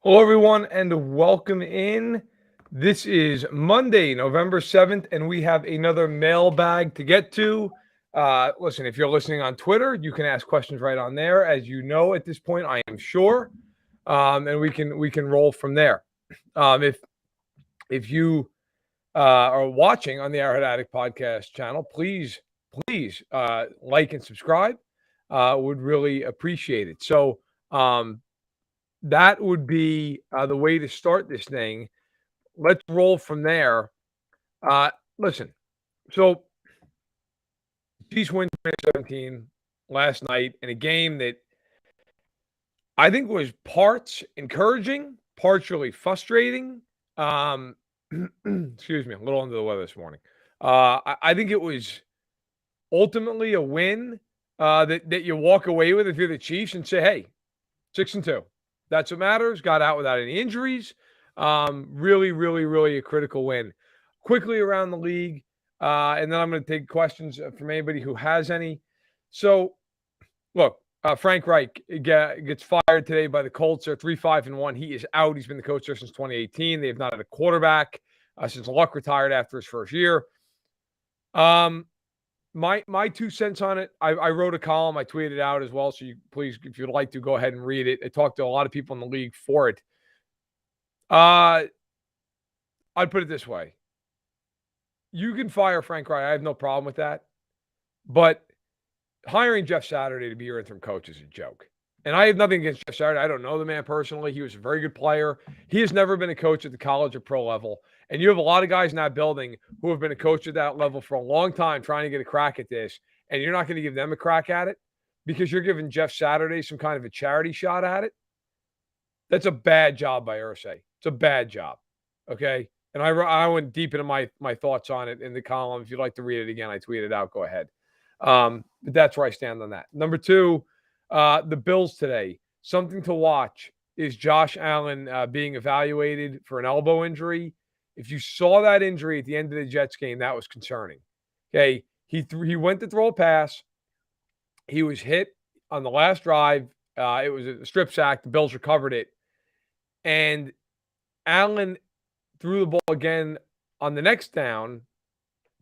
Hello, everyone, and welcome in. This is Monday, November 7th, and we have another mailbag to get to. Listen, if you're listening on Twitter, you can ask questions right on there. As you know, at this point, I am sure, and we can roll from there. If you are watching on the Arrowhead Addict podcast channel, please like and subscribe. Would really appreciate it. So. That would be the way to start this thing. Let's roll from there. Listen, so Chiefs win 2017 last night in a game that I think was parts encouraging, partially frustrating. Excuse me, I'm a little under the weather this morning. I think it was ultimately a win that you walk away with if you're the Chiefs and say, hey, 6-2. That's what matters. Got out without any injuries. Really a critical win. Quickly around the league, and then I'm going to take questions from anybody who has any. So, look, Frank Reich gets fired today by the Colts. They're 3-5-1. He is out. He's been the coach there since 2018. They have not had a quarterback since Luck retired after his first year. My 2 cents on it, I wrote a column. I tweeted it out as well. So you please, if you'd like to, go ahead and read it. I talked to a lot of people in the league for it. I'd put it this way. You can fire Frank Reich. I have no problem with that. But hiring Jeff Saturday to be your interim coach is a joke. And I have nothing against Jeff Saturday. I don't know the man personally. He was a very good player. He has never been a coach at the college or pro level. And you have a lot of guys in that building who have been a coach at that level for a long time trying to get a crack at this. And you're not going to give them a crack at it because you're giving Jeff Saturday some kind of a charity shot at it. That's a bad job by Irsay. It's a bad job. Okay. And I went deep into my thoughts on it in the column. If you'd like to read it again, I tweeted it out. Go ahead. But that's where I stand on that. Number 2, the Bills today. Something to watch is Josh Allen being evaluated for an elbow injury. If you saw that injury at the end of the Jets game, that was concerning. Okay, he went to throw a pass. He was hit on the last drive. It was a strip sack. The Bills recovered it. And Allen threw the ball again on the next down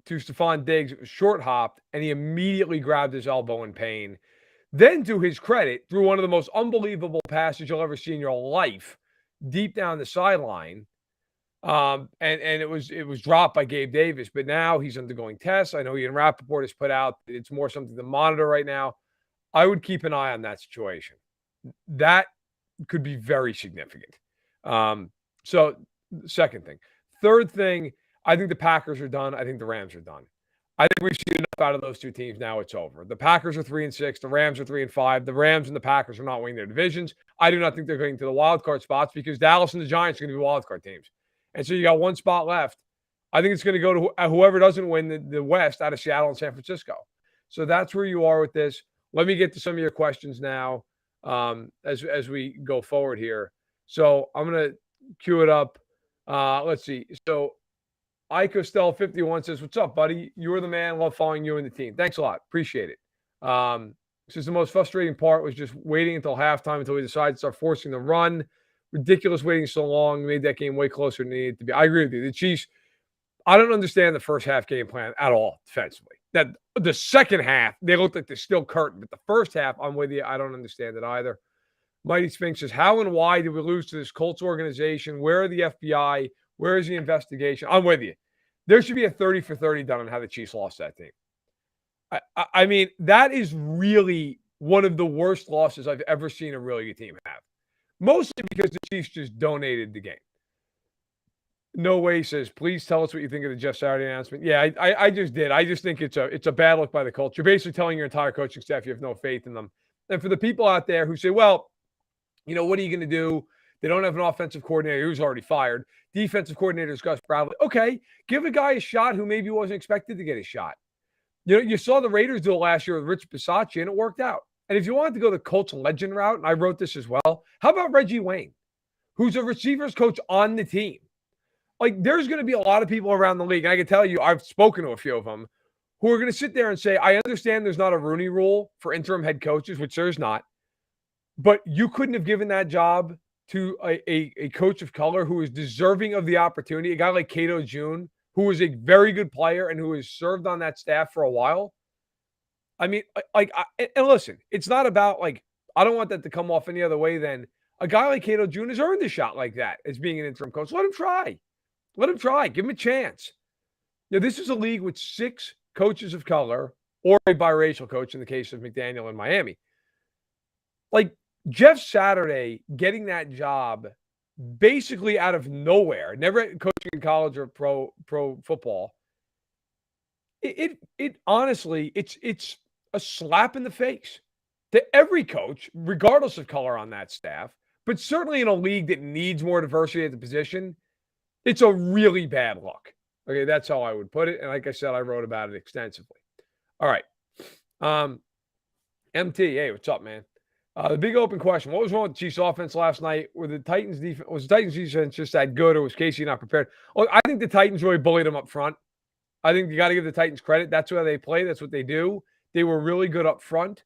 to Stephon Diggs. It was short hopped, and he immediately grabbed his elbow in pain. Then, to his credit, threw one of the most unbelievable passes you'll ever see in your life, deep down the sideline. And it was dropped by Gabe Davis, but now he's undergoing tests. I know Ian Rappaport has put out it's more something to monitor right now. I would keep an eye on that situation. That could be very significant. So, second thing. Third thing, I think the Packers are done. I think the Rams are done. I think we've seen enough out of those 2 teams. Now it's over. The Packers are 3-6. The Rams are 3-5. The Rams and the Packers are not winning their divisions. I do not think they're going to the wild card spots because Dallas and the Giants are going to be wild card teams. And so you got 1 spot left. I think it's going to go to whoever doesn't win the West out of Seattle and San Francisco. So that's where you are with this. Let me get to some of your questions now as we go forward here. So I'm going to cue it up. Let's see. So ICostel51 says, what's up, buddy? You're the man. Love following you and the team. Thanks a lot. Appreciate it. Says the most frustrating part was just waiting until halftime until we decided to start forcing the run. Ridiculous waiting so long. Made that game way closer than it needed to be. I agree with you. The Chiefs, I don't understand the first half game plan at all defensively. That the second half, they looked like they're still curtain. But the first half, I'm with you. I don't understand it either. Mighty Sphinx says, how and why did we lose to this Colts organization? Where are the FBI? Where is the investigation? I'm with you. There should be a 30 for 30 done on how the Chiefs lost that team. I mean, that is really one of the worst losses I've ever seen a really good team have. Mostly because the Chiefs just donated the game. No Way says, please tell us what you think of the Jeff Saturday announcement. Yeah, I just did. I just think it's a bad look by the Colts. You're basically telling your entire coaching staff you have no faith in them. And for the people out there who say, well, you know, what are you going to do? They don't have an offensive coordinator who's already fired. Defensive coordinator is Gus Bradley. Okay, give a guy a shot who maybe wasn't expected to get a shot. You know, you saw the Raiders do it last year with Rich Bisaccia, and it worked out. And if you wanted to go the Colts legend route, and I wrote this as well, how about Reggie Wayne, who's a receivers coach on the team? Like, there's going to be a lot of people around the league, and I can tell you, I've spoken to a few of them, who are going to sit there and say, I understand there's not a Rooney rule for interim head coaches, which there's not, but you couldn't have given that job to a coach of color who is deserving of the opportunity, a guy like Cato June, who is a very good player and who has served on that staff for a while. I mean, and listen, it's not about like, I don't want that to come off any other way than a guy like Cato June has earned a shot like that as being an interim coach. Let him try. Let him try. Give him a chance. This is a league with 6 coaches of color or a biracial coach in the case of McDaniel in Miami. Like Jeff Saturday getting that job basically out of nowhere, never coaching in college or pro football. It honestly, it's a slap in the face to every coach, regardless of color on that staff, but certainly in a league that needs more diversity at the position, it's a really bad look. Okay, that's how I would put it. And like I said, I wrote about it extensively. All right. MT, hey, what's up, man? The big open question. What was wrong with the Chiefs offense last night? Was the Titans defense just that good, or was Casey not prepared? Look, I think the Titans really bullied them up front. I think you got to give the Titans credit. That's where they play. That's what they do. They were really good up front.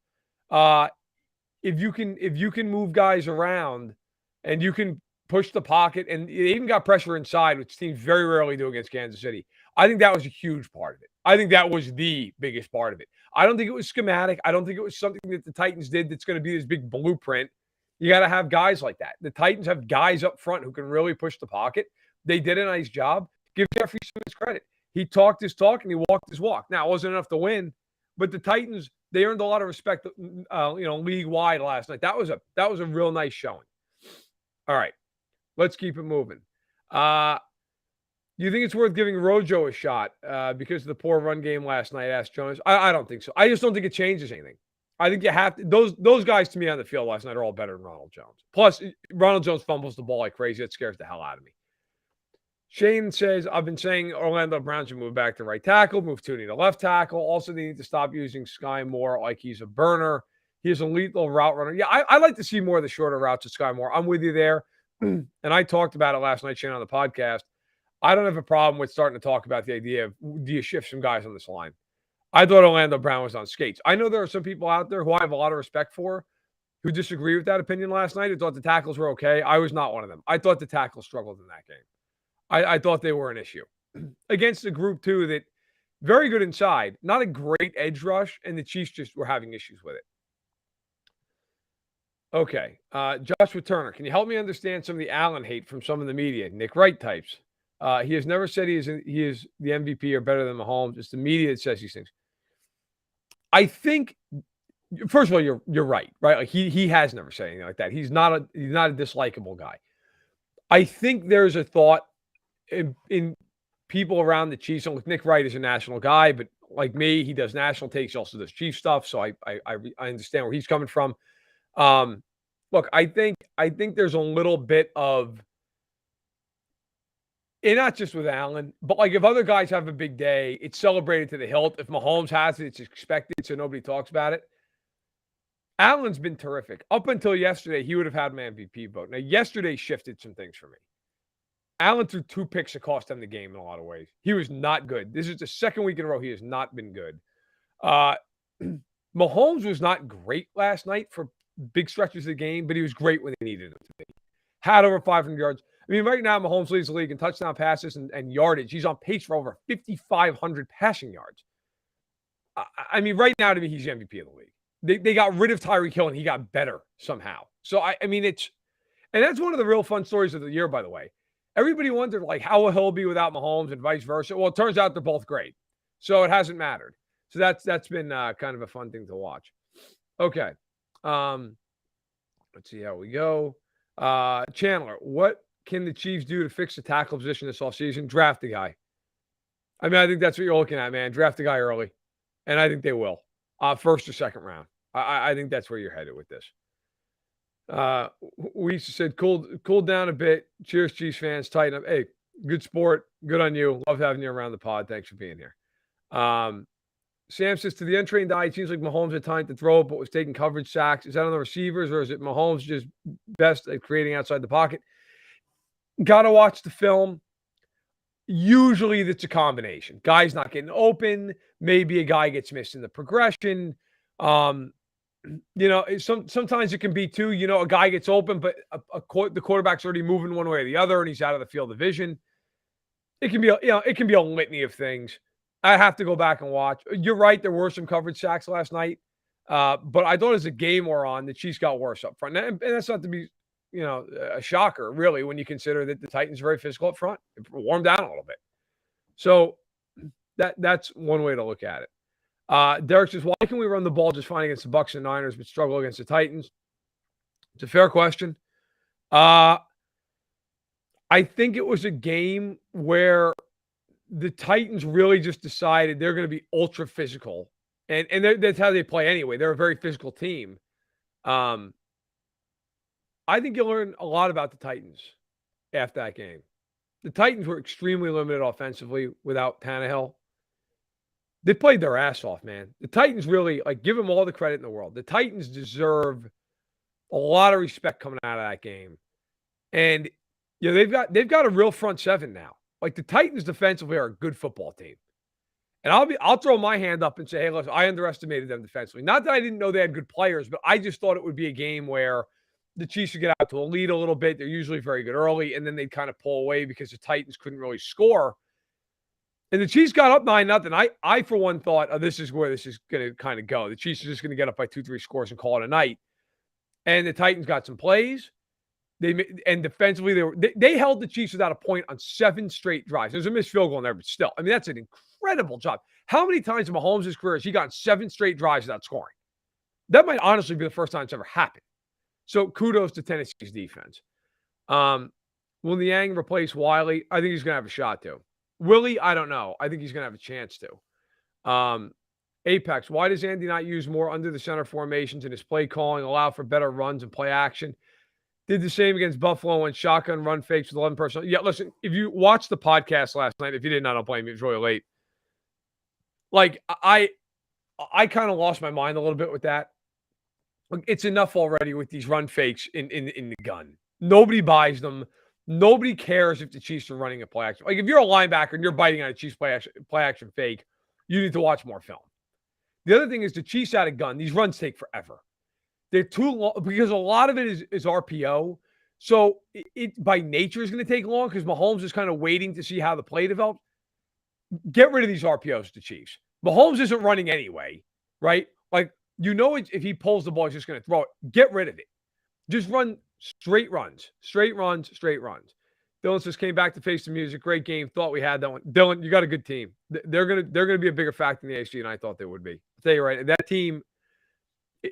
If you can move guys around and you can push the pocket, and they even got pressure inside, which teams very rarely do against Kansas City. I think that was a huge part of it. I think that was the biggest part of it. I don't think it was schematic. I don't think it was something that the Titans did that's going to be this big blueprint. You got to have guys like that. The Titans have guys up front who can really push the pocket. They did a nice job. Give Jeffrey Simmons credit. He talked his talk and he walked his walk. Now, it wasn't enough to win, but the Titans, they earned a lot of respect, league-wide last night. That was a real nice showing. All right, let's keep it moving. Do you think it's worth giving Rojo a shot because of the poor run game last night? Asked Jones. I don't think so. I just don't think it changes anything. I think you have to. Those guys to me on the field last night are all better than Ronald Jones. Plus, Ronald Jones fumbles the ball like crazy. That scares the hell out of me. Shane says, I've been saying Orlando Brown should move back to right tackle, move Tooney to left tackle. Also, they need to stop using Sky Moore like he's a burner. He's a lethal route runner. Yeah, I like to see more of the shorter routes of Sky Moore. I'm with you there. And I talked about it last night, Shane, on the podcast. I don't have a problem with starting to talk about the idea of, do you shift some guys on this line? I thought Orlando Brown was on skates. I know there are some people out there who I have a lot of respect for who disagree with that opinion last night, who thought the tackles were okay. I was not one of them. I thought the tackles struggled in that game. I thought they were an issue against a group, too, that very good inside, not a great edge rush, and the Chiefs just were having issues with it. Okay. Joshua Turner, can you help me understand some of the Allen hate from some of the media? Nick Wright types. He has never said he is the MVP or better than Mahomes. It's the media that says these things. I think, first of all, you're right? Like he has never said anything like that. He's not a dislikable guy. I think there's a thought in people around the Chiefs. And Nick Wright is a national guy, but like me, he does national takes. He also does Chief stuff. So I understand where he's coming from. Look, I think there's a little bit of, and not just with Allen, but like if other guys have a big day, it's celebrated to the hilt. If Mahomes has it, it's expected, so nobody talks about it. Allen's been terrific. Up until yesterday, he would have had my MVP vote. Now, yesterday shifted some things for me. Allen threw 2 picks that cost him the game in a lot of ways. He was not good. This is the second week in a row he has not been good. Mahomes was not great last night for big stretches of the game, but he was great when they needed him to be. Had over 500 yards. I mean, right now, Mahomes leads the league in touchdown passes and yardage. He's on pace for over 5,500 passing yards. I mean, right now, to me, he's the MVP of the league. They got rid of Tyreek Hill, and he got better somehow. So, I mean, and that's one of the real fun stories of the year, by the way. Everybody wondered, like, how will Hill be without Mahomes and vice versa? Well, it turns out they're both great. So, it hasn't mattered. So, that's been kind of a fun thing to watch. Okay. Let's see how we go. Chandler, what can the Chiefs do to fix the tackle position this offseason? Draft the guy. I mean, I think that's what you're looking at, man. Draft the guy early. And I think they will. First or second round. I think that's where you're headed with this. We said, cool down a bit. Cheers, Chiefs fans. Tighten up. Hey, good sport. Good on you. Love having you around the pod. Thanks for being here. Sam says, to the untrained eye, it seems like Mahomes had time to throw, but was taking coverage sacks. Is that on the receivers, or is it Mahomes just best at creating outside the pocket? Got to watch the film. Usually it's a combination. Guy's not getting open. Maybe a guy gets missed in the progression. sometimes it can be too, a guy gets open, but the quarterback's already moving one way or the other, and he's out of the field of vision. It can be a litany of things. I have to go back and watch. You're right. There were some coverage sacks last night. But I thought as the game wore on, the Chiefs got worse up front. And that's not to be, a shocker, really, when you consider that the Titans are very physical up front. It warmed down a little bit. So that's one way to look at it. Derek says, why can we run the ball just fine against the Bucs and Niners, but struggle against the Titans? It's a fair question. I think it was a game where the Titans really just decided they're going to be ultra physical. And that's how they play anyway. They're a very physical team. I think you'll learn a lot about the Titans after that game. The Titans were extremely limited offensively without Tannehill. They played their ass off, man. The Titans really, give them all the credit in the world. The Titans deserve a lot of respect coming out of that game. And, they've got a real front seven now. The Titans defensively are a good football team. And I'll throw my hand up and say, hey, listen, I underestimated them defensively. Not that I didn't know they had good players, but I just thought it would be a game where the Chiefs would get out to a lead a little bit. They're usually very good early, and then they'd kind of pull away because the Titans couldn't really score. And the Chiefs got up 9-0. I for one, thought, oh, this is where this is going to kind of go. The Chiefs are just going to get up by 2-3 scores and call it a night. And the Titans got some plays. And defensively, they held the Chiefs without a point on 7 straight drives. There's a missed field goal in there, but still, that's an incredible job. How many times in Mahomes' career has he gotten 7 straight drives without scoring? That might honestly be the first time it's ever happened. So kudos to Tennessee's defense. Will Niang replace Wiley? I think he's going to have a shot to. Willie, I don't know. I think he's going to have a chance to. Apex, why does Andy not use more under the center formations in his play calling, allow for better runs and play action? Did the same against Buffalo and shotgun run fakes with 11 personnel. Yeah, listen, if you watched the podcast last night, if you didn't, I don't blame you. It was really late. I kind of lost my mind a little bit with that. It's enough already with these run fakes in the gun. Nobody buys them. Nobody cares if the Chiefs are running a play action. If you're a linebacker and you're biting on a Chiefs play action fake, you need to watch more film. The other thing is the Chiefs out of gun. These runs take forever. They're too long because a lot of it is RPO. So it by nature is going to take long because Mahomes is kind of waiting to see how the play develops. Get rid of these RPOs, the Chiefs. Mahomes isn't running anyway, right? If he pulls the ball, he's just going to throw it. Get rid of it. Just run straight runs. Dylan says, came back to face the music. Great game. Thought we had that one. Dylan, you got a good team. They're gonna be a bigger factor in the AFC than I thought they would be. I'll tell you right. That team,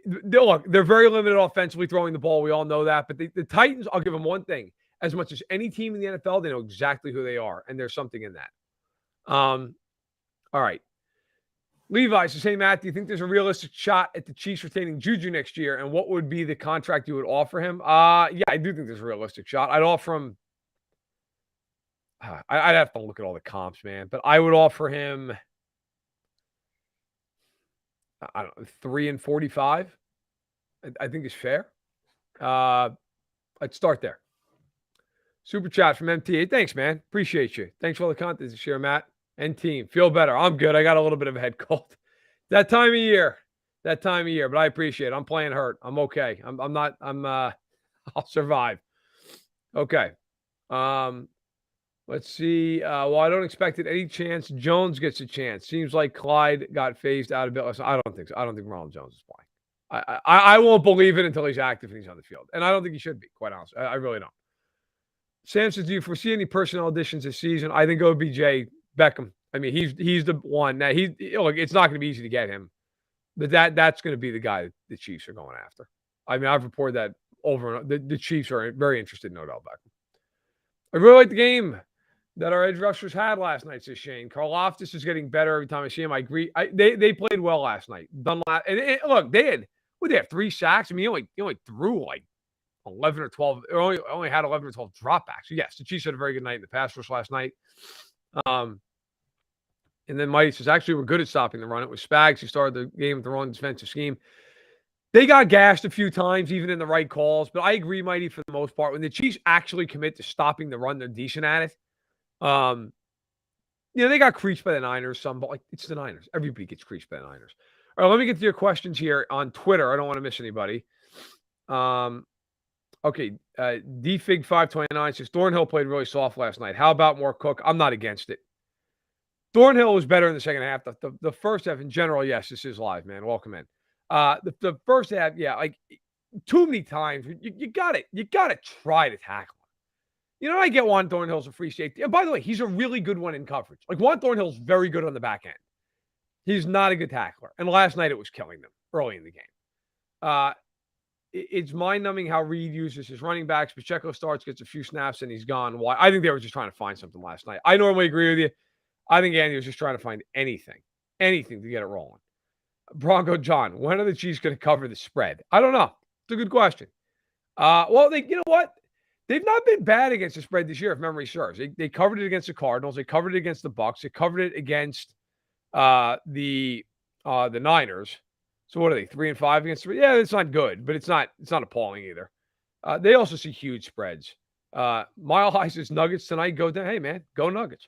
they're very limited offensively throwing the ball. We all know that. But the Titans, I'll give them one thing. As much as any team in the NFL, they know exactly who they are. And there's something in that. All right. Levi says, hey, Matt, do you think there's a realistic shot at the Chiefs retaining Juju next year? And what would be the contract you would offer him? Yeah, I do think there's a realistic shot. I'd offer him. I'd have to look at all the comps, man. But I would offer him, I don't know, 3 and 45. I think is fair. I'd start there. Super chat from MTA. Thanks, man. Appreciate you. Thanks for all the content to share, Matt. And team. Feel better. I'm good. I got a little bit of a head cold. That time of year. But I appreciate it. I'm playing hurt. I'm okay. I'll survive. Okay. Let's see. Well, I don't expect it any chance Jones gets a chance. Seems like Clyde got phased out of it. I don't think so. I don't think Ronald Jones is playing. I won't believe it until he's active and he's on the field. And I don't think he should be, quite honestly. I really don't. Sam says, do you foresee any personnel additions this season? I think OBJ Beckham. He's the one. Now it's not going to be easy to get him, but that's going to be the guy that the Chiefs are going after. I've reported that over and over. The Chiefs are very interested in Odell Beckham. I really like the game that our edge rushers had last night, says Shane. Karlaftis is getting better every time I see him. I agree. They played well last night. Look, they have 3 sacks. He only threw 11 or 12. Only had 11 or 12 dropbacks. Yes, the Chiefs had a very good night in the pass rush last night. And then Mighty says, actually, we're good at stopping the run. It was Spags who started the game with the wrong defensive scheme. They got gashed a few times, even in the right calls. But I agree, Mighty, for the most part. When the Chiefs actually commit to stopping the run, they're decent at it. They got creased by the Niners some, but it's the Niners. Everybody gets creased by the Niners. All right, let me get to your questions here on Twitter. I don't want to miss anybody. Okay, DFig529 says Thornhill played really soft last night. How about more Cook? I'm not against it. Thornhill was better in the second half. The first half in general, yes, this is live, man. Welcome in. The first half, yeah, like too many times you got it. You got to try to tackle him. You know, I get Juan Thornhill's a free safety. And by the way, he's a really good one in coverage. Like Juan Thornhill's very good on the back end. He's not a good tackler. And last night it was killing them early in the game. It's mind-numbing how Reed uses his running backs. Pacheco starts, gets a few snaps, and he's gone. Why? I think they were just trying to find something last night. I normally agree with you. I think Andy was just trying to find anything to get it rolling. Bronco John, when are the Chiefs going to cover the spread? I don't know. It's a good question. Well, you know what? They've not been bad against the spread this year, if memory serves. They covered it against the Cardinals. They covered it against the Bucs. They covered it against the Niners. So what are they? 3-5 against three? Yeah, it's not good, but it's not appalling either. They also see huge spreads. Mile High says Nuggets tonight. Go down. Hey man, go Nuggets.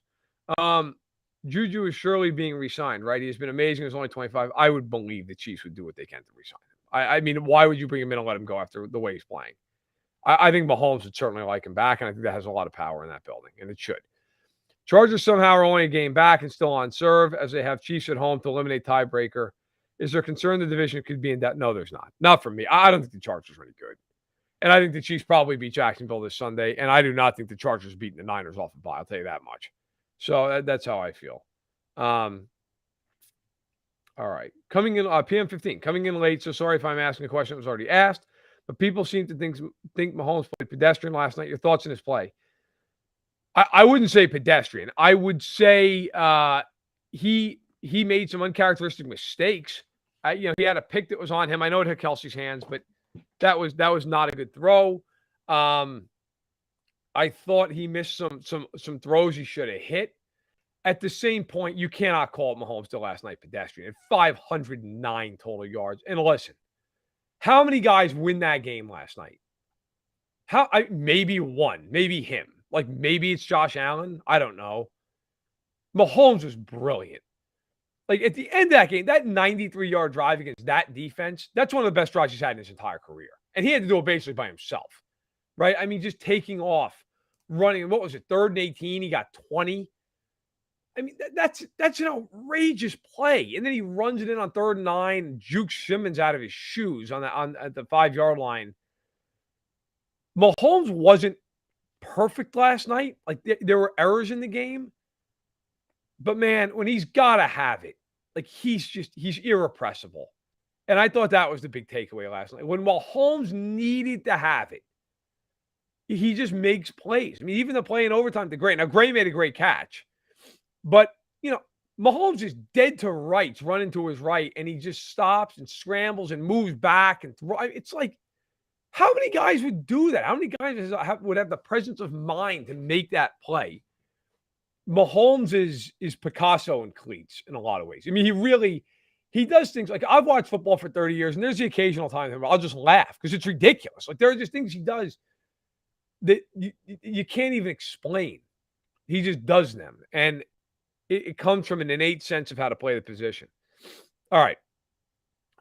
Juju is surely being re-signed, right? He has been amazing. He's only 25. I would believe the Chiefs would do what they can to re-sign him. I mean, why would you bring him in and let him go after the way he's playing? I think Mahomes would certainly like him back, and I think that has a lot of power in that building, and it should. Chargers somehow are only a game back and still on serve as they have Chiefs at home to eliminate tiebreaker. Is there concern the division could be in doubt? No, there's not. Not for me. I don't think the Chargers are any good. And I think the Chiefs probably beat Jacksonville this Sunday, and I do not think the Chargers beating the Niners off the bye. I'll tell you that much. So that's how I feel. All right. Coming in, PM15, coming in late. So sorry if I'm asking a question that was already asked, but people seem to think Mahomes played pedestrian last night. Your thoughts on his play? I wouldn't say pedestrian. I would say he made some uncharacteristic mistakes. He had a pick that was on him. I know it hit Kelsey's hands, but that was not a good throw. I thought he missed some throws he should have hit. At the same point, you cannot call Mahomes to last night pedestrian. 509 total yards. And listen, how many guys win that game last night? Maybe one, maybe him. Like maybe it's Josh Allen. I don't know. Mahomes was brilliant. Like at the end of that game, that 93-yard drive against that defense, that's one of the best drives he's had in his entire career. And he had to do it basically by himself, right? I mean, just taking off, running. What was it? 3rd and 18. He got 20. I mean, that's an outrageous play. And then he runs it in on 3rd and 9, and jukes Simmons out of his shoes at the 5-yard line. Mahomes wasn't perfect last night. Like there were errors in the game. But man, when he's got to have it, like he's irrepressible. And I thought that was the big takeaway last night. When Mahomes needed to have it, he just makes plays. I mean, even the play in overtime to Gray. Now, Gray made a great catch. But, Mahomes is dead to rights, running to his right, and he just stops and scrambles and moves back. And it's like, how many guys would do that? How many guys would have the presence of mind to make that play? Mahomes is Picasso in cleats in a lot of ways. I mean, he does things like I've watched football for 30 years, and there's the occasional time I'll just laugh because it's ridiculous. Like there are just things he does that you can't even explain. He just does them. And it comes from an innate sense of how to play the position. All right.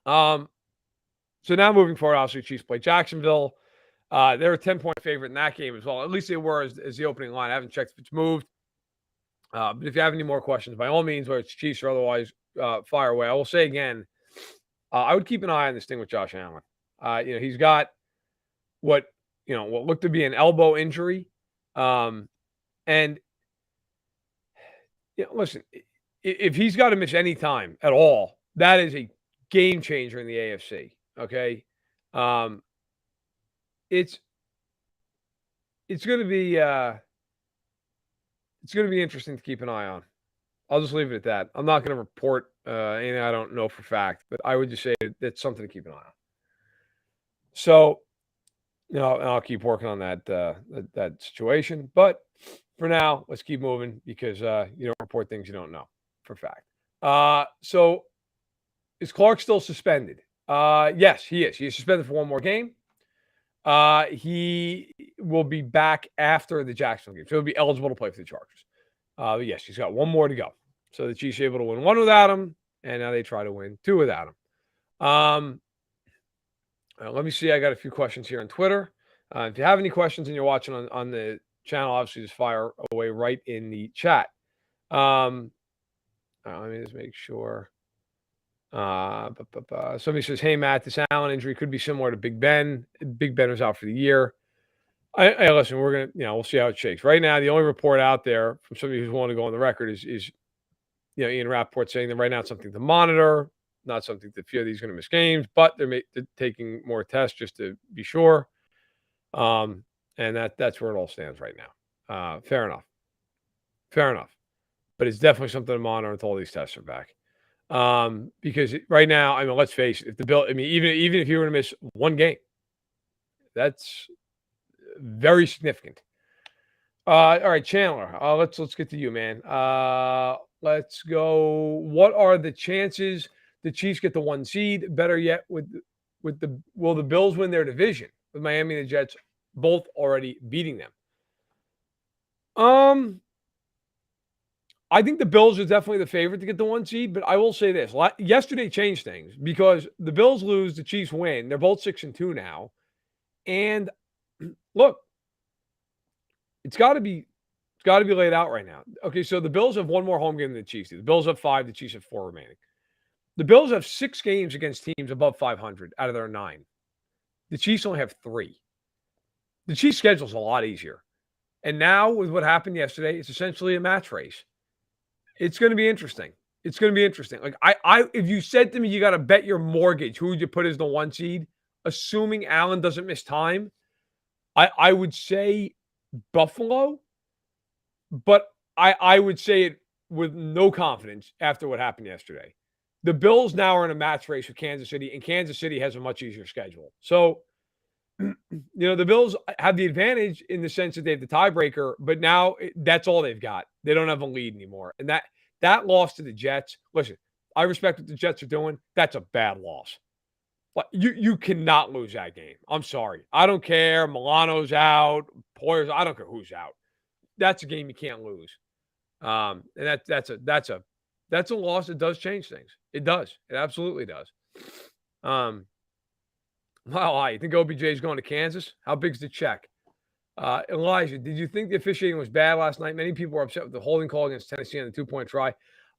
So now moving forward, obviously, Chiefs play Jacksonville. They're a 10-point favorite in that game as well. At least they were as the opening line. I haven't checked if it's moved. But if you have any more questions, by all means, whether it's Chiefs or otherwise, fire away. I will say again, I would keep an eye on this thing with Josh Allen. He's got what looked to be an elbow injury. And listen, if he's got to miss any time at all, that is a game changer in the AFC. Okay. It's going to be interesting to keep an eye on. I'll just leave it at that. I'm not going to report anything I don't know for fact, but I would just say that's something to keep an eye on. So, and I'll keep working on that situation. But for now, let's keep moving because you don't report things you don't know for fact. So is Clark still suspended? Yes, he is. He is suspended for one more game. He will be back after the Jacksonville game. So he'll be eligible to play for the Chargers. But yes, he's got one more to go. So the Chiefs are able to win one without him and now they try to win 2 without him. Let me see. I got a few questions here on Twitter. If you have any questions and you're watching on the channel, obviously just fire away right in the chat. Let me just make sure. Somebody says, "Hey Matt, this Allen injury could be similar to Big Ben. Big Ben was out for the year." I listen. We're gonna, we'll see how it shakes. Right now, the only report out there from somebody who's willing to go on the record is Ian Rappaport saying that right now it's something to monitor, not something to fear that he's going to miss games, but they're taking more tests just to be sure. And that's where it all stands right now. Fair enough. But it's definitely something to monitor until all these tests are back. Because right now, I mean, let's face it, if the Bill, I mean, even if you were to miss one game, that's very significant. All right, Chandler, let's get to you, man. Let's go. What are the chances the Chiefs get the 1 seed? Better yet, will the Bills win their division with Miami and the Jets both already beating them? I think the Bills are definitely the favorite to get the 1 seed, but I will say this. Yesterday changed things because the Bills lose, the Chiefs win. They're both 6-2 now. And look, it's got to be laid out right now. Okay, so the Bills have 1 more home game than the Chiefs do. The Bills have 5, the Chiefs have 4 remaining. The Bills have 6 games against teams above 500 out of their 9. The Chiefs only have 3. The Chiefs' schedule is a lot easier. And now with what happened yesterday, it's essentially a match race. It's going to be interesting. Like if you said to me, you got to bet your mortgage, who would you put as the 1 seed, assuming Allen doesn't miss time, I would say Buffalo, but I would say it with no confidence after what happened yesterday. The Bills now are in a match race with Kansas City, and Kansas City has a much easier schedule. So, the Bills have the advantage in the sense that they have the tiebreaker, but now that's all they've got. They don't have a lead anymore. And that loss to the Jets, listen, I respect what the Jets are doing. That's a bad loss. But you cannot lose that game. I'm sorry. I don't care. Milano's out. Poyer's, I don't care who's out. That's a game you can't lose. And that's a loss that does change things. It does. It absolutely does. Wow, you think OBJ is going to Kansas? How big's the check? Elijah, did you think the officiating was bad last night? Many people were upset with the holding call against Tennessee on the 2-point try.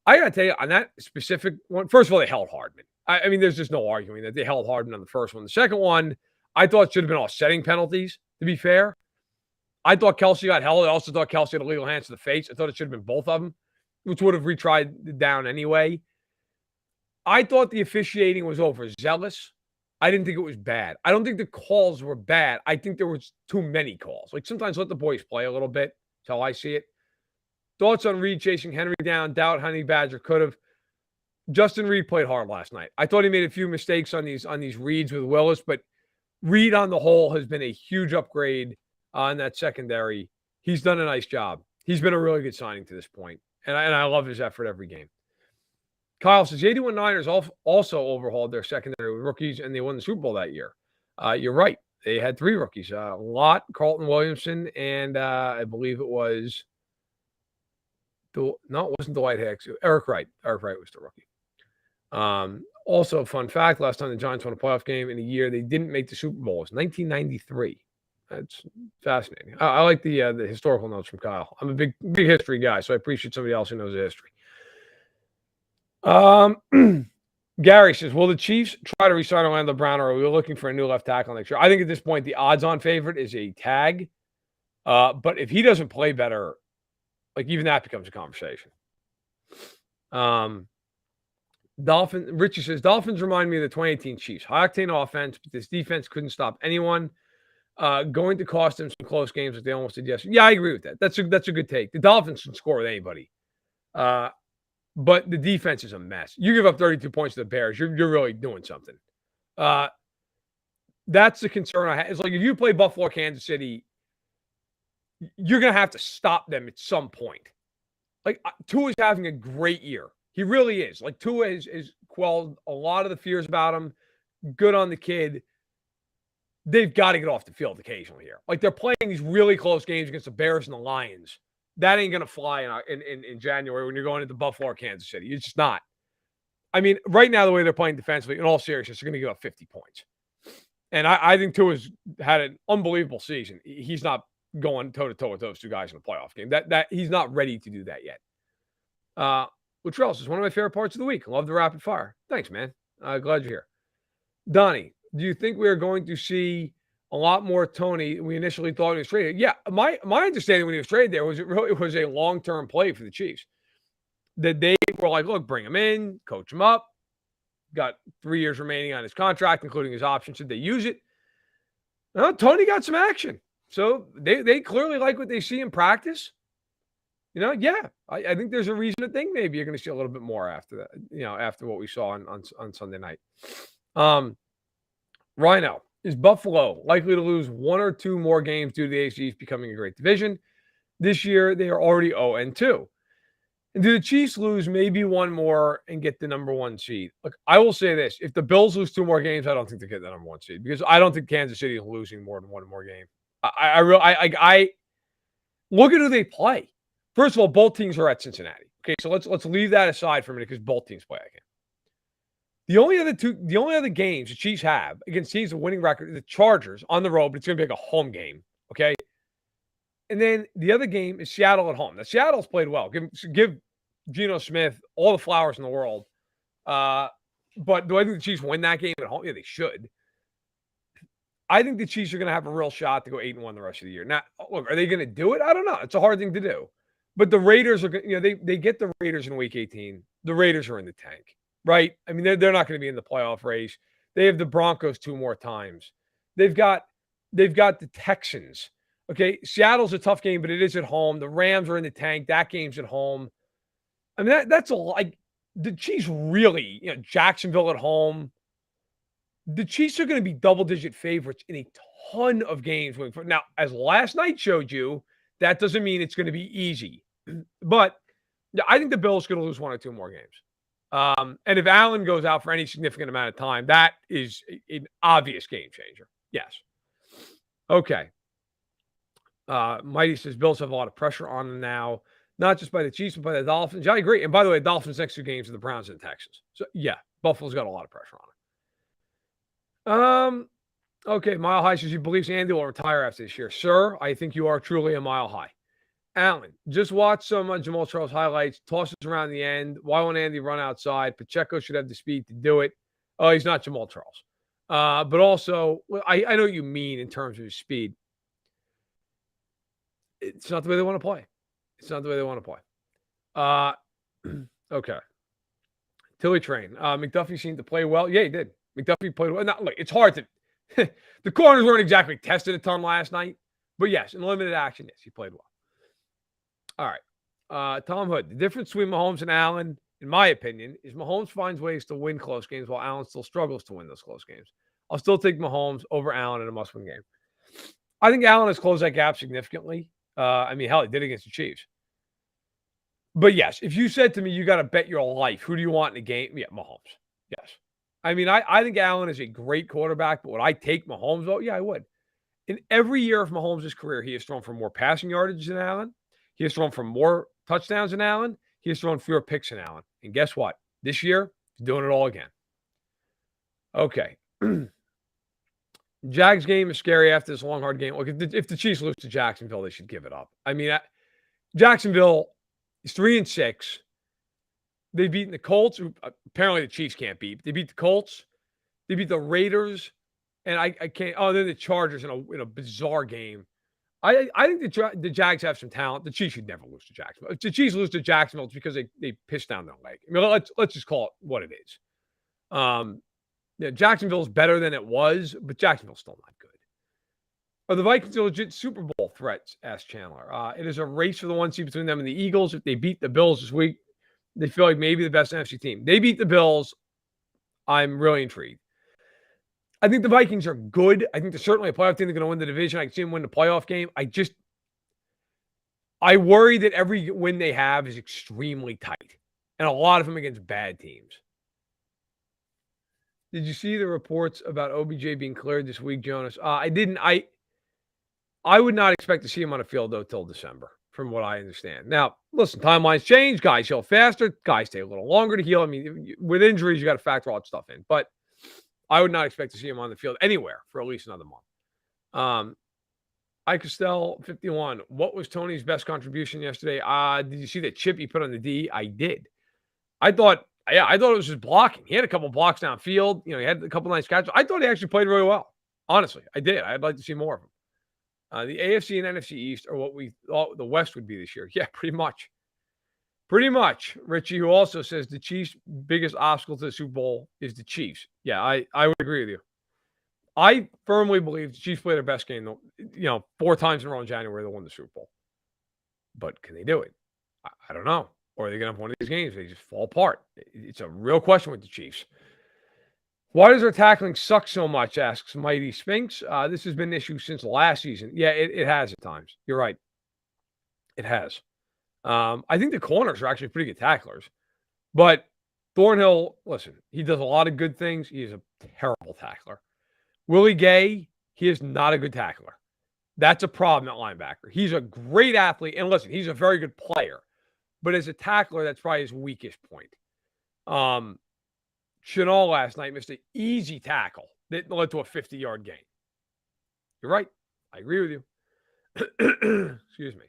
I got to tell you, on that specific one, first of all, they held Hardman. I mean, there's just no arguing that they held Hardman on the first one. The second one, I thought should have been offsetting penalties, to be fair. I thought Kelsey got held. I also thought Kelsey had illegal hands to the face. I thought it should have been both of them, which would have retried it down anyway. I thought the officiating was overzealous. I didn't think it was bad. I don't think the calls were bad. I think there was too many calls. Like sometimes let the boys play a little bit. That's how I see it. Thoughts on Reed chasing Henry down? Doubt Honey Badger could have. Justin Reed played hard last night. I thought he made a few mistakes on these reads with Willis, but Reed on the whole has been a huge upgrade on that secondary. He's done a nice job. He's been a really good signing to this point, and I love his effort every game. Kyle says, 81 Niners also overhauled their secondary with rookies, and they won the Super Bowl that year. You're right. They had 3 rookies. Lott, Carlton Williamson, and I believe it was it wasn't Dwight Hicks. Eric Wright. Eric Wright was the rookie. Also, fun fact, last time the Giants won a playoff game in a year they didn't make the Super Bowl was 1993. That's fascinating. I like the historical notes from Kyle. I'm a big history guy, so I appreciate somebody else who knows the history. Gary says, will the Chiefs try to re-sign Orlando Brown, or are we looking for a new left tackle next year? I think at this point, the odds-on favorite is a tag. But if he doesn't play better, like even that becomes a conversation. Richie says, Dolphins remind me of the 2018 Chiefs. High-octane offense, but this defense couldn't stop anyone. Going to cost them some close games like they almost did yesterday. Yeah, I agree with that. That's a good take. The Dolphins can score with anybody. But the defense is a mess. You give up 32 points to the Bears, you're really doing something. That's the concern I have. It's like if you play Buffalo, Kansas City, you're going to have to stop them at some point. Like Tua is having a great year. He really is. Like Tua has quelled a lot of the fears about him. Good on the kid. They've got to get off the field occasionally here. Like they're playing these really close games against the Bears and the Lions. That ain't going to fly in January when you're going into Buffalo or Kansas City. It's just not. I mean, right now, the way they're playing defensively, in all seriousness, they're going to give up 50 points. And I think Tua's had an unbelievable season. He's not going toe-to-toe with those two guys in a playoff game. That he's not ready to do that yet. Latrell is one of my favorite parts of the week. I love the rapid fire. Thanks, man. Glad you're here. Donnie, do you think we are going to see a lot more Tony than we initially thought he was traded? Yeah, my understanding when he was traded there was it was a long-term play for the Chiefs. That they were like, look, bring him in, coach him up. Got 3 years remaining on his contract, including his option should they use it. Tony got some action. So they clearly like what they see in practice. Yeah, I think there's a reason to think maybe you're going to see a little bit more after that, after what we saw on Sunday night. Rhino, is Buffalo likely to lose 1 or 2 more games due to the AFC becoming a great division? This year, they are already 0-2. And do the Chiefs lose maybe 1 more and get the number 1 seed? Look, I will say this. If the Bills lose 2 more games, I don't think they get the number 1 seed because I don't think Kansas City is losing more than 1 more game. I look at who they play. First of all, both teams are at Cincinnati. Okay, so let's leave that aside for a minute because both teams play again. The only other games the Chiefs have against teams with winning record, the Chargers on the road, but it's going to be like a home game. Okay, and then the other game is Seattle at home. Now Seattle's played well. Give Geno Smith all the flowers in the world. But do I think the Chiefs win that game at home? Yeah, they should. I think the Chiefs are going to have a real shot to go 8-1 the rest of the year. Now, look, are they going to do it? I don't know. It's a hard thing to do. But the Raiders are, they get the Raiders in Week 18. The Raiders are in the tank, right? I mean, they're not going to be in the playoff race. They have the Broncos 2 more times. They've got the Texans. Okay, Seattle's a tough game, but it is at home. The Rams are in the tank. That game's at home. I mean, that's a like the Chiefs really, Jacksonville at home. The Chiefs are going to be double-digit favorites in a ton of games. Now, as last night showed you, that doesn't mean it's going to be easy. But I think the Bills are going to lose 1 or 2 more games. And if Allen goes out for any significant amount of time, that is an obvious game changer. Yes. Okay. Mighty says Bills have a lot of pressure on them now, not just by the Chiefs, but by the Dolphins. Yeah, I agree. And by the way, Dolphins' next 2 games are the Browns and the Texans. So, yeah, Buffalo's got a lot of pressure on it. Okay, Mile High says he believes Andy will retire after this year. Sir, I think you are truly a mile high. Allen, just watch some Jamal Charles highlights, tosses around the end. Why won't Andy run outside? Pacheco should have the speed to do it. Oh, he's not Jamal Charles. But also, I know what you mean in terms of his speed. It's not the way they want to play. It's not the way they want to play. Okay. Tilly Train. McDuffie seemed to play well. Yeah, he did. McDuffie played well. Now, look, it's hard to the corners weren't exactly tested a ton last night. But yes, in limited action, yes, he played well. All right. Tom Hood. The difference between Mahomes and Allen, in my opinion, is Mahomes finds ways to win close games while Allen still struggles to win those close games. I'll still take Mahomes over Allen in a must-win game. I think Allen has closed that gap significantly. I mean, hell, he did against the Chiefs. But yes, if you said to me, you got to bet your life, who do you want in the game? Yeah, Mahomes. Yes. I mean, I think Allen is a great quarterback, but would I take Mahomes? Oh, yeah, I would. In every year of Mahomes' career, he has thrown for more passing yardage than Allen. He has thrown for more touchdowns than Allen. He has thrown fewer picks than Allen. And guess what? This year, he's doing it all again. Okay. Jags game is scary after this long, hard game. Look, if the Chiefs lose to Jacksonville, they should give it up. I mean, Jacksonville is 3-6. They've beaten the Colts, who apparently the Chiefs can't beat. They beat the Colts. They beat the Raiders. And I can't. Oh, then the Chargers in a bizarre game. I think the Jags have some talent. The Chiefs should never lose to Jacksonville. If the Chiefs lose to Jacksonville, it's because they pissed down their leg. I mean, let's just call it what it is. Yeah, Jacksonville's better than it was, but Jacksonville's still not good. Are the Vikings a legit Super Bowl threats? Asked Chandler. It is a race for the 1 seed between them and the Eagles. If they beat the Bills this week, they feel like maybe the best NFC team. They beat the Bills. I'm really intrigued. I think the Vikings are good. I think they're certainly a playoff team. They're going to win the division. I can see them win the playoff game. I worry that every win they have is extremely tight, and a lot of them against bad teams. Did you see the reports about OBJ being cleared this week, Jonas? I didn't. I would not expect to see him on a field, though, till December, from what I understand. Now, listen, timelines change. Guys heal faster. Guys take a little longer to heal. I mean, with injuries, you got to factor all that stuff in. But I would not expect to see him on the field anywhere for at least another month. I Costell 51. What was Tony's best contribution yesterday? Did you see that chip he put on the D? I did. I thought it was just blocking. He had a couple blocks downfield. He had a couple nice catches. I thought he actually played really well. Honestly, I did. I'd like to see more of him. The AFC and NFC East are what we thought the West would be this year. Yeah, pretty much. Pretty much. Richie, who also says the Chiefs' biggest obstacle to the Super Bowl is the Chiefs. Yeah, I would agree with you. I firmly believe the Chiefs play their best game, 4 times in a row in January, they'll win the Super Bowl. But can they do it? I don't know. Or are they going to have one of these games? They just fall apart. It's a real question with the Chiefs. Why does our tackling suck so much, asks Mighty Sphinx. This has been an issue since last season. Yeah, it has at times. You're right. It has. I think the corners are actually pretty good tacklers. But Thornhill, listen, he does a lot of good things. He is a terrible tackler. Willie Gay, he is not a good tackler. That's a problem at linebacker. He's a great athlete. And listen, he's a very good player. But as a tackler, that's probably his weakest point. Chenal last night missed an easy tackle that led to a 50-yard gain. You're right. I agree with you. Excuse me.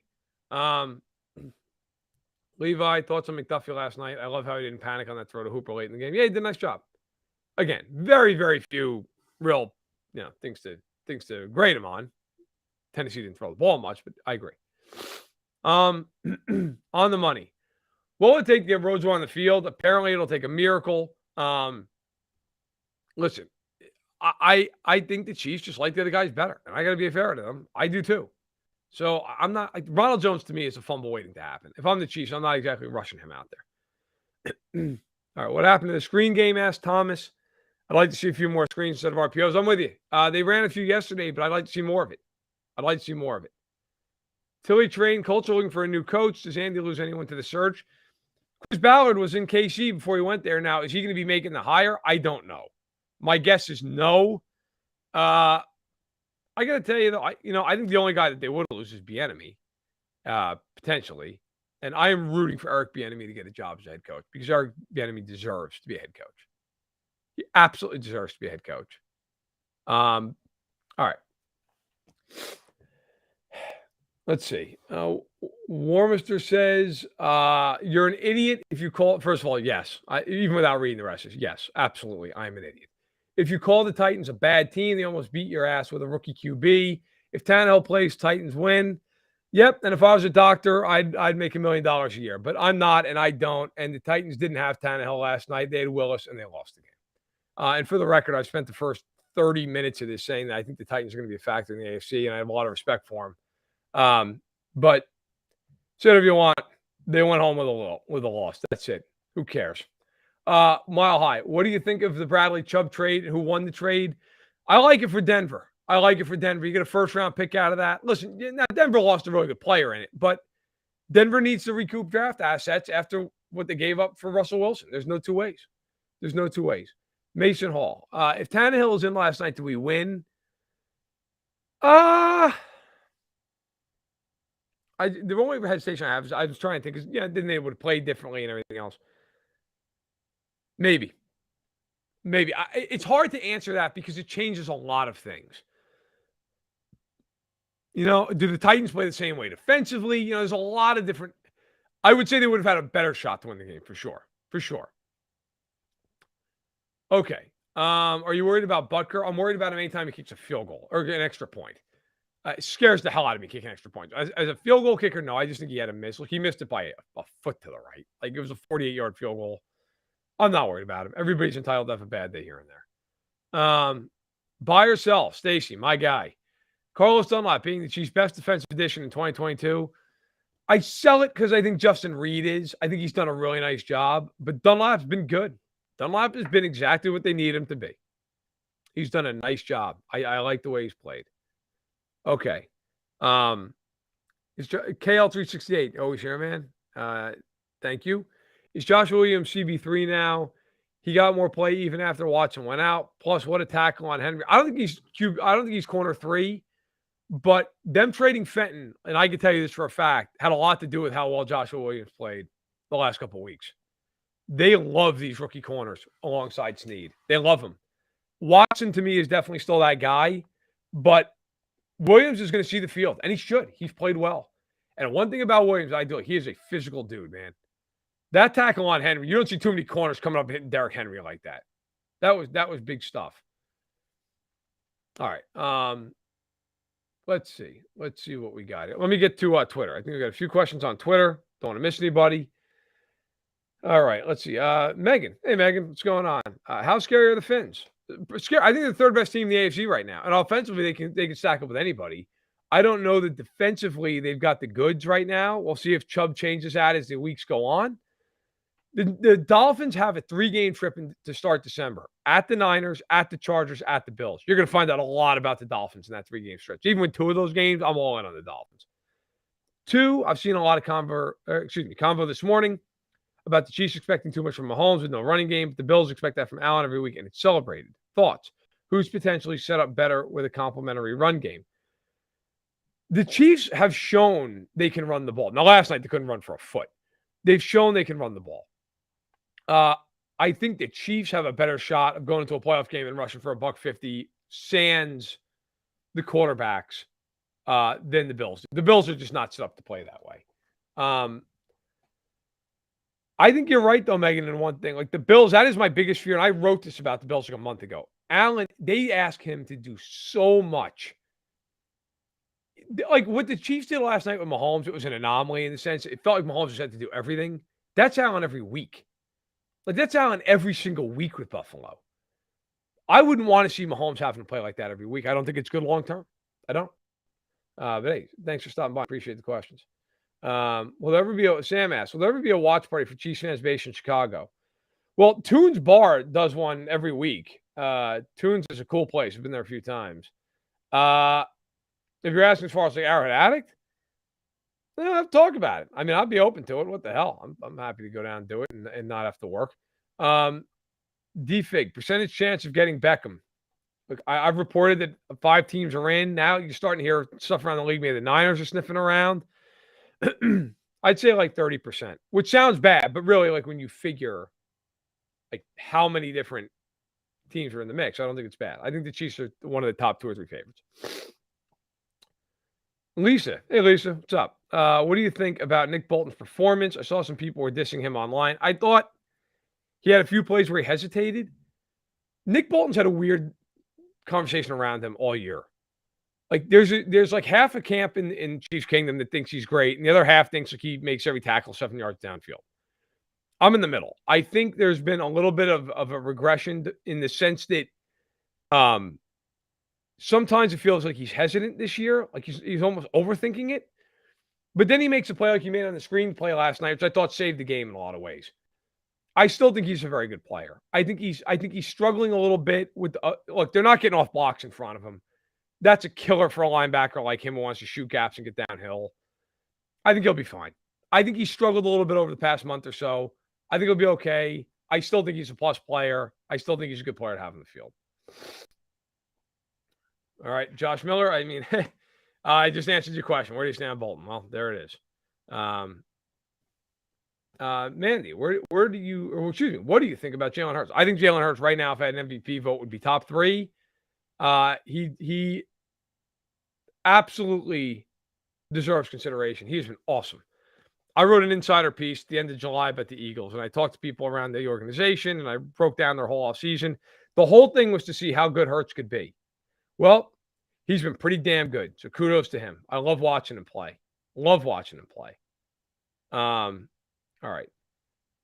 Levi, thoughts on McDuffie last night. I love how he didn't panic on that throw to Hooper late in the game. Yeah, he did a nice job. Again, very, very few real things to grade him on. Tennessee didn't throw the ball much, but I agree. On the money. What will it take to get Rojo on the field? Apparently, it'll take a miracle. Listen, I think the Chiefs just like the other guys better, and I got to be fair to them. I do too. So I'm not Ronald Jones to me is a fumble waiting to happen. If I'm the Chiefs, I'm not exactly rushing him out there. All right, what happened to the screen game? Asked Thomas. I'd like to see a few more screens instead of RPOs. I'm with you. They ran a few yesterday, but I'd like to see more of it. Tilly trained Colts are looking for a new coach. Does Andy lose anyone to the search? Chris Ballard was in KC before he went there. Now, is he going to be making the hire? I don't know. My guess is no. I got to tell you, though, I think the only guy that they would lose is Bieniemy, potentially. And I am rooting for Eric Bieniemy to get a job as a head coach because Eric Bieniemy deserves to be a head coach. He absolutely deserves to be a head coach. All right. Let's see. Warmister says, you're an idiot if you call it. First of all, yes. Even without reading the rest, yes, absolutely. I'm an idiot. If you call the Titans a bad team, they almost beat your ass with a rookie QB. If Tannehill plays, Titans win. Yep. And if I was a doctor, I'd make $1 million a year. But I'm not, and I don't. And the Titans didn't have Tannehill last night. They had Willis, and they lost the game. And for the record, I've spent the first 30 minutes of this saying that I think the Titans are going to be a factor in the AFC, and I have a lot of respect for them. But say whatever you want. They went home with a loss. That's it. Who cares? Mile High. What do you think of the Bradley Chubb trade? Who won the trade? I like it for Denver. You get a first-round pick out of that. Listen, now Denver lost a really good player in it, but Denver needs to recoup draft assets after what they gave up for Russell Wilson. There's no two ways. Mason Hall. If Tannehill was in last night, do we win? The only hesitation I have is I was trying to think, didn't they would play differently and everything else? Maybe. It's hard to answer that because it changes a lot of things. Do the Titans play the same way defensively? There's a lot of different. I would say they would have had a better shot to win the game for sure. Okay. Are you worried about Butker? I'm worried about him anytime he kicks a field goal or an extra point. It scares the hell out of me kicking extra points. As a field goal kicker, no, I just think he had a miss. Look, he missed it by a foot to the right. Like it was a 48-yard field goal. I'm not worried about him. Everybody's entitled to have a bad day here and there. Buy or sell, Stacy, my guy. Carlos Dunlap being the Chiefs' best defensive addition in 2022. I sell it because I think Justin Reed is. I think he's done a really nice job. But Dunlap's been good. Dunlap has been exactly what they need him to be. He's done a nice job. I like the way he's played. Okay. Is KL368 always here, man? Thank you. Is Josh Williams CB3 now? He got more play even after Watson went out. Plus, what a tackle on Henry. I don't think he's corner 3. But them trading Fenton, and I can tell you this for a fact, had a lot to do with how well Joshua Williams played the last couple of weeks. They love these rookie corners alongside Snead. They love them. Watson, to me, is definitely still that guy, but Williams is going to see the field, and he should. He's played well. And one thing about Williams, he is a physical dude, man. That tackle on Henry, you don't see too many corners coming up hitting Derrick Henry like that. That was big stuff. All right. Let's see. Let's see what we got here. Let me get to Twitter. I think we got a few questions on Twitter. Don't want to miss anybody. All right. Let's see. Megan. Hey, Megan. What's going on? How scary are the Finns? Scary. I think they're the third best team in the AFC right now. And offensively, they can stack up with anybody. I don't know that defensively they've got the goods right now. We'll see if Chubb changes that as the weeks go on. The Dolphins have a 3-game trip to start December. At the Niners, at the Chargers, at the Bills. You're going to find out a lot about the Dolphins in that 3-game stretch. Even with 2 of those games, I'm all in on the Dolphins. 2, I've seen a lot of convo this morning about the Chiefs expecting too much from Mahomes with no running game. The Bills expect that from Allen every week, and it's celebrated. Thoughts? Who's potentially set up better with a complementary run game? The Chiefs have shown they can run the ball. Now, last night, they couldn't run for a foot. They've shown they can run the ball. I think the Chiefs have a better shot of going into a playoff game and rushing for $150 sans the quarterbacks than the Bills. The Bills are just not set up to play that way. I think you're right, though, Megan, in one thing. Like the Bills, that is my biggest fear. And I wrote this about the Bills like a month ago. Allen, they ask him to do so much. Like what the Chiefs did last night with Mahomes, it was an anomaly in the sense it felt like Mahomes just had to do everything. That's Allen every week. Like, that's Allen every single week with Buffalo. I wouldn't want to see Mahomes having to play like that every week. I don't think it's good long term. I don't. But hey, thanks for stopping by. Appreciate the questions. Sam asks, will there ever be a watch party for Chiefs fans based in Chicago? Well, Toons Bar does one every week. Toons is a cool place. I've been there a few times. If you're asking as far as like Arrowhead Addict, I'll talk about it. I mean, I'd be open to it. What the hell? I'm happy to go down and do it and not have to work. D-Fig, percentage chance of getting Beckham. Look, I've reported that 5 teams are in. Now you're starting to hear stuff around the league. Maybe the Niners are sniffing around. I'd say like 30%, which sounds bad, but really like when you figure like how many different teams are in the mix, I don't think it's bad. I think the Chiefs are one of the top 2 or 3 favorites. Lisa. Hey, Lisa. What's up? What do you think about Nick Bolton's performance? I saw some people were dissing him online. I thought he had a few plays where he hesitated. Nick Bolton's had a weird conversation around him all year. Like there's like half a camp in Chiefs Kingdom that thinks he's great, and the other half thinks like he makes every tackle 7 yards downfield. I'm in the middle. I think there's been a little bit of a regression in the sense that sometimes it feels like he's hesitant this year, like he's almost overthinking it. But then he makes a play like he made on the screenplay last night, which I thought saved the game in a lot of ways. I still think he's a very good player. I think he's struggling a little bit with look, they're not getting off blocks in front of him. That's a killer for a linebacker like him who wants to shoot gaps and get downhill. I think he'll be fine. I think he's struggled a little bit over the past month or so. I think he'll be okay. I still think he's a plus player. I still think he's a good player to have in the field. All right, Josh Miller. I mean, I just answered your question. Where do you stand on Bolton? Well, there it is. Mandy, what do you think about Jalen Hurts? I think Jalen Hurts right now, if I had an MVP vote, would be top 3. He absolutely deserves consideration. He's been awesome. I wrote an insider piece at the end of July about the Eagles, and I talked to people around the organization, and I broke down their whole offseason. The whole thing was to see how good Hurts could be. Well, he's been pretty damn good, so kudos to him. I love watching him play. All right.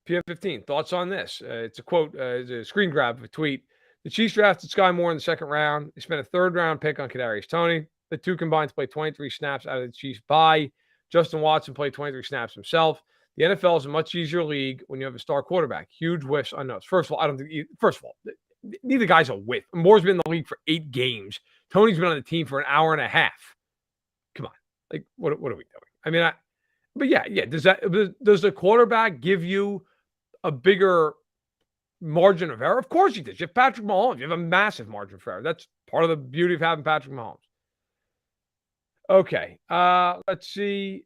PM15, thoughts on this? It's a quote, it's a screen grab of a tweet. The Chiefs drafted Sky Moore in the 2nd round. They spent a 3rd-round pick on Kadarius Toney. The 2 combined to play 23 snaps out of the Chiefs bye. Justin Watson played 23 snaps himself. The NFL is a much easier league when you have a star quarterback. Huge whiffs on notes. First of all, neither guy's a whiff. Moore's been in the league for 8 games. Toney's been on the team for an hour and a half. Come on. Like, what are we doing? I mean, but yeah. Does the quarterback give you a bigger margin of error? Of course he does. You have Patrick Mahomes. You have a massive margin of error. That's part of the beauty of having Patrick Mahomes. Okay. Let's see.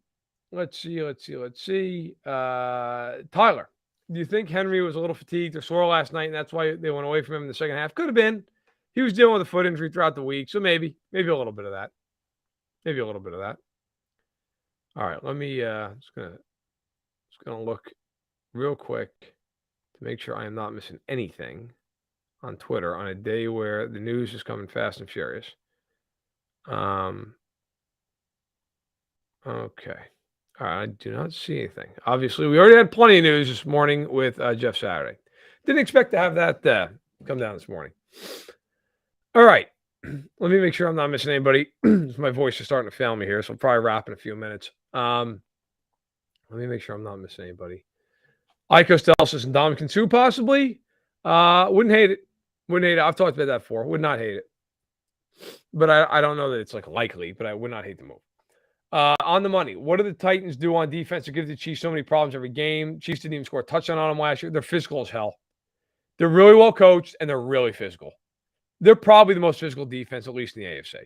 Tyler, do you think Henry was a little fatigued or sore last night, and that's why they went away from him in the second half? Could have been. He was dealing with a foot injury throughout the week, so maybe a little bit of that. Maybe a little bit of that. All right, let me just gonna look real quick to make sure I am not missing anything on Twitter on a day where the news is coming fast and furious. Okay. All right, I do not see anything. Obviously, we already had plenty of news this morning with Jeff Saturday. Didn't expect to have that come down this morning. All right. Let me make sure I'm not missing anybody. My voice is starting to fail me here, so I'll probably wrap in a few minutes. Let me make sure I'm not missing anybody. Iko Stelsis and Dominican Sue, possibly. Wouldn't hate it. Wouldn't hate it. I've talked about that before. Would not hate it. But I don't know that it's like likely, but I would not hate the move. On the money, what do the Titans do on defense to give the Chiefs so many problems every game? Chiefs didn't even score a touchdown on them last year. They're physical as hell. They're really well coached, and they're really physical. They're probably the most physical defense, at least in the AFC.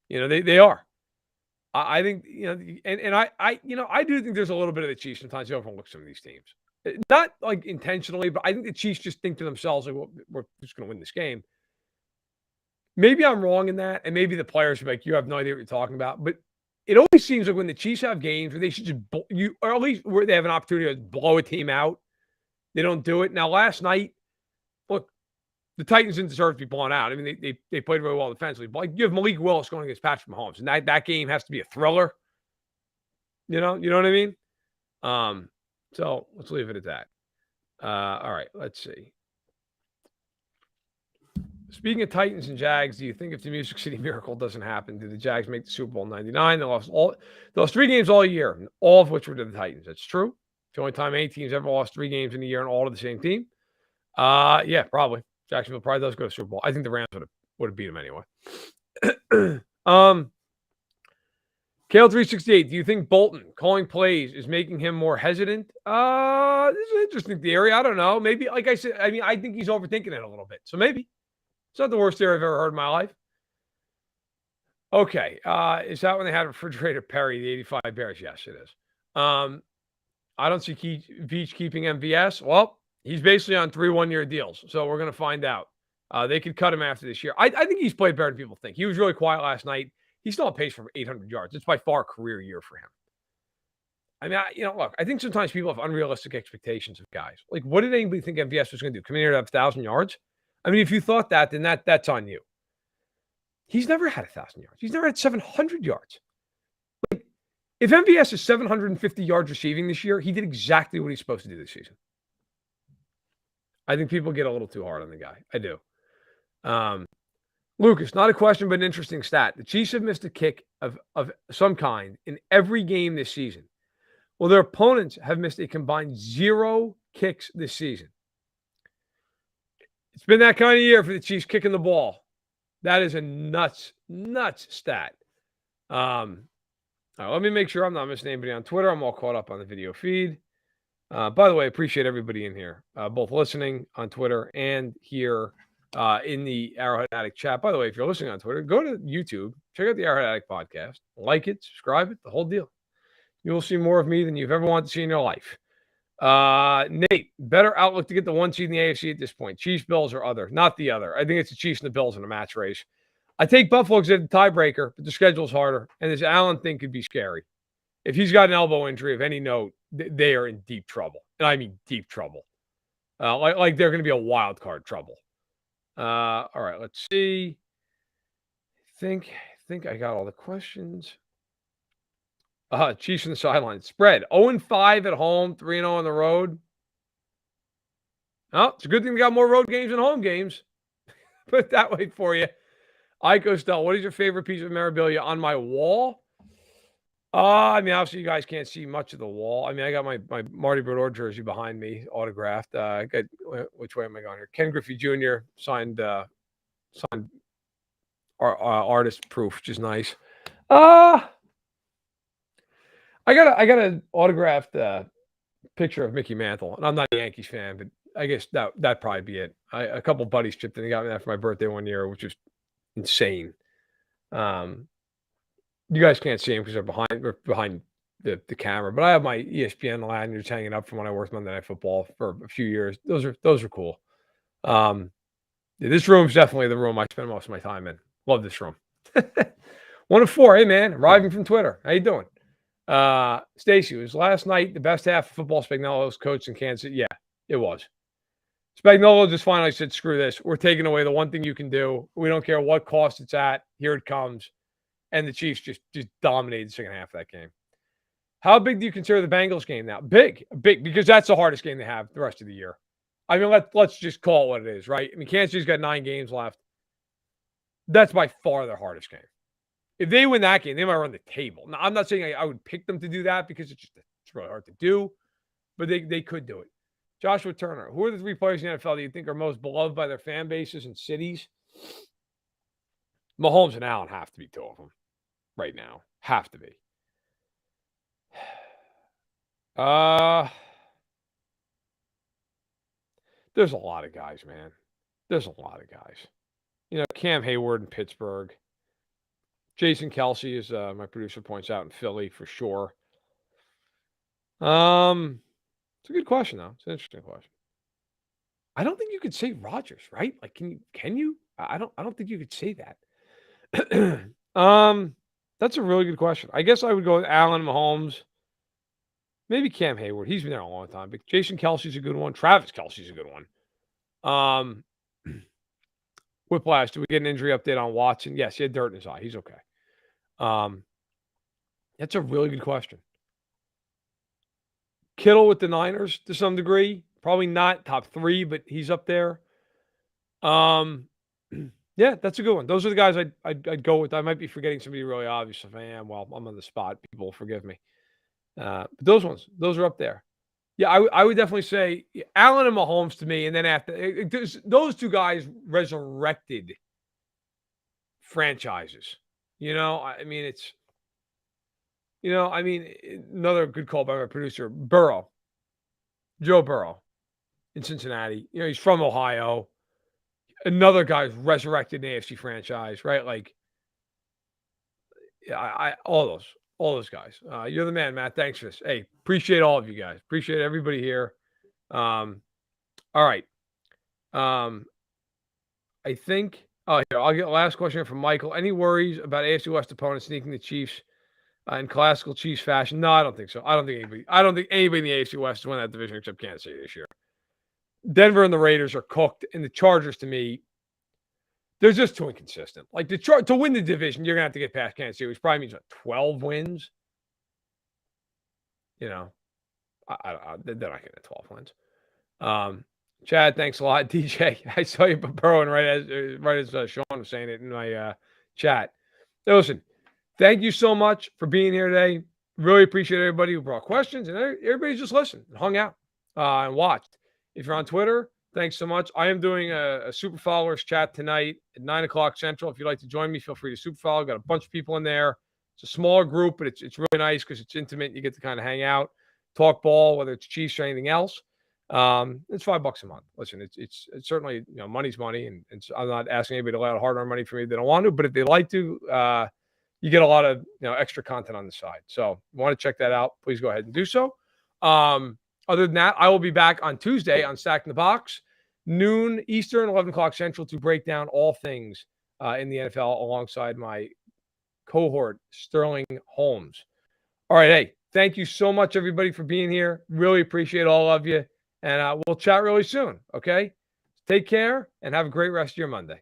You know, they are. I think, you know, and I do think there's a little bit of the Chiefs sometimes overlook some of these teams. Not like intentionally, but I think the Chiefs just think to themselves, like, well, we're just going to win this game. Maybe I'm wrong in that, and maybe the players are like, you have no idea what you're talking about. But it always seems like when the Chiefs have games where they should just or at least where they have an opportunity to blow a team out, they don't do it. Now, last night, look, the Titans didn't deserve to be blown out. I mean, they played very well defensively. But like, you have Malik Willis going against Patrick Mahomes, and that game has to be a thriller. You know what I mean? So let's leave it at that. All right, let's see. Speaking of Titans and Jags, do you think if the Music City Miracle doesn't happen, do the Jags make the Super Bowl '99? They lost 3 games all year, all of which were to the Titans. That's true. It's the only time any team's ever lost 3 games in a year and all to the same team. Yeah, probably. Jacksonville probably does go to Super Bowl. I think the Rams would have beat them anyway. Kale368, do you think Bolton calling plays is making him more hesitant? This is an interesting theory. I don't know. Maybe, like I said, I mean, I think he's overthinking it a little bit. So maybe. It's not the worst theory I've ever heard in my life. Okay. Is that when they had Refrigerator Perry, the 85 Bears? Yes, it is. I don't see Veach keeping MVS. Well, he's basically on 3 one-year deals, so we're going to find out. They could cut him after this year. I think he's played better than people think. He was really quiet last night. He's still on pace for 800 yards. It's by far a career year for him. I mean, look, I think sometimes people have unrealistic expectations of guys. Like, what did anybody think MVS was going to do? Come in here to have 1,000 yards? I mean, if you thought that, then that's on you. He's never had 1,000 yards. He's never had 700 yards. Like, if MVS is 750 yards receiving this year, he did exactly what he's supposed to do this season. I think people get a little too hard on the guy. I do. Lucas, not a question, but an interesting stat. The Chiefs have missed a kick of some kind in every game this season. Well, their opponents have missed a combined 0 kicks this season. It's been that kind of year for the Chiefs kicking the ball. That is a nuts stat. All right, let me make sure I'm not missing anybody on Twitter. I'm all caught up on the video feed. By the way, I appreciate everybody in here, both listening on Twitter and here in the Arrowhead Addict chat. By the way, if you're listening on Twitter, go to YouTube, check out the Arrowhead Addict podcast, like it, subscribe it, the whole deal. You will see more of me than you've ever wanted to see in your life. Nate, better outlook to get the 1 seed in the AFC at this point. Chiefs, Bills, or other. Not the other. I think it's the Chiefs and the Bills in a match race. I take Buffalo because they're the tiebreaker, but the schedule's harder. And this Allen thing could be scary. If he's got an elbow injury of any note, they are in deep trouble. And I mean deep trouble. Like they're going to be a wild card trouble. All right, let's see. I think I got all the questions. Chiefs on the sideline. Spread 0-5 at home, 3-0 on the road. Oh, it's a good thing we got more road games than home games. Put it that way for you. Iko Stel, what is your favorite piece of memorabilia on my wall? I mean, obviously you guys can't see much of the wall. I mean, I got my Marty Brodeur jersey behind me, autographed. I got, which way am I going here? Ken Griffey Jr. signed artist proof, which is nice. I got an autographed picture of Mickey Mantle, and I'm not a Yankees fan, but I guess that'd probably be it. A couple buddies chipped in and got me that for my birthday one year, which is insane. You guys can't see them because they're behind the camera. But I have my ESPN lanyards hanging up from when I worked Monday Night Football for a few years. Those are cool. This room's definitely the room I spend most of my time in. Love this room. 1-4. Hey man, arriving from Twitter. How you doing? Stacy, was last night the best half of football Spagnuolo's coached in Kansas City? Yeah, it was. Spagnuolo just finally said, screw this. We're taking away the one thing you can do. We don't care what cost it's at. Here it comes. And the Chiefs just dominated the second half of that game. How big do you consider the Bengals game now? Big, because that's the hardest game they have the rest of the year. I mean, let's just call it what it is, right? I mean, Kansas City's got 9 games left. That's by far their hardest game. If they win that game, they might run the table. Now, I'm not saying I would pick them to do that because it's really hard to do, but they could do it. Joshua Turner, who are the 3 players in the NFL that you think are most beloved by their fan bases and cities? Mahomes and Allen have to be 2 of them right now. Have to be. There's a lot of guys, man. There's a lot of guys. You know, Cam Hayward in Pittsburgh. Jason Kelsey, as my producer points out, in Philly for sure. It's a good question, though. It's an interesting question. I don't think you could say Rodgers, right? Like, can you? I don't think you could say that. That's a really good question. I guess I would go with Allen, Mahomes, maybe Cam Hayward. He's been there a long time. But Jason Kelsey's a good one. Travis Kelsey's a good one. Whiplash, do we get an injury update on Watson? Yes, he had dirt in his eye. He's okay. That's a really good question. Kittle with the Niners to some degree. Probably not top 3, but he's up there. Yeah, that's a good one. Those are the guys I'd go with. I might be forgetting somebody really obvious. If I am, well, I'm on the spot. People forgive me. But those are up there. Yeah, I would definitely say Allen and Mahomes to me, and then after those 2 guys resurrected franchises. You know, I mean, it's, you know, I mean, another good call by my producer, Burrow, Joe Burrow in Cincinnati. You know, he's from Ohio. Another guy's resurrected an AFC franchise, right? Like, yeah, all those guys. You're the man, Matt. Thanks for this. Hey, appreciate all of you guys. Appreciate everybody here. All right. I think. Oh, here, I'll get the last question from Michael. Any worries about AFC West opponents sneaking the Chiefs in classical Chiefs fashion? No, I don't think so. I don't think anybody in the AFC West has won that division except Kansas City this year. Denver and the Raiders are cooked, and the Chargers, to me, they're just too inconsistent. Like, to win the division, you're gonna have to get past Kansas City, which probably means 12 wins. You know, they're not getting 12 wins. Chad, thanks a lot. DJ, I saw you burrowing right as Sean was saying it in my chat. Now, listen, thank you so much for being here today. Really appreciate everybody who brought questions, and everybody just listened and hung out and watched. If you're on Twitter, thanks so much. I am doing a super followers chat tonight at 9 o'clock Central. If you'd like to join me, feel free to super follow. Got a bunch of people in there. It's a smaller group, but it's really nice because it's intimate. You get to kind of hang out, talk ball, whether it's Chiefs or anything else. It's $5 a month. Listen, it's certainly, you know, money's money, and I'm not asking anybody to lay out hard-earned money for me if they don't want to, but if they like to, you get a lot of, you know, extra content on the side. So if you want to check that out, please go ahead and do so. Other than that, I will be back on Tuesday on Stacking the Box, noon Eastern, 11 o'clock Central, to break down all things in the NFL alongside my cohort, Sterling Holmes. All right, hey, thank you so much, everybody, for being here. Really appreciate all of you, and we'll chat really soon, okay? Take care, and have a great rest of your Monday.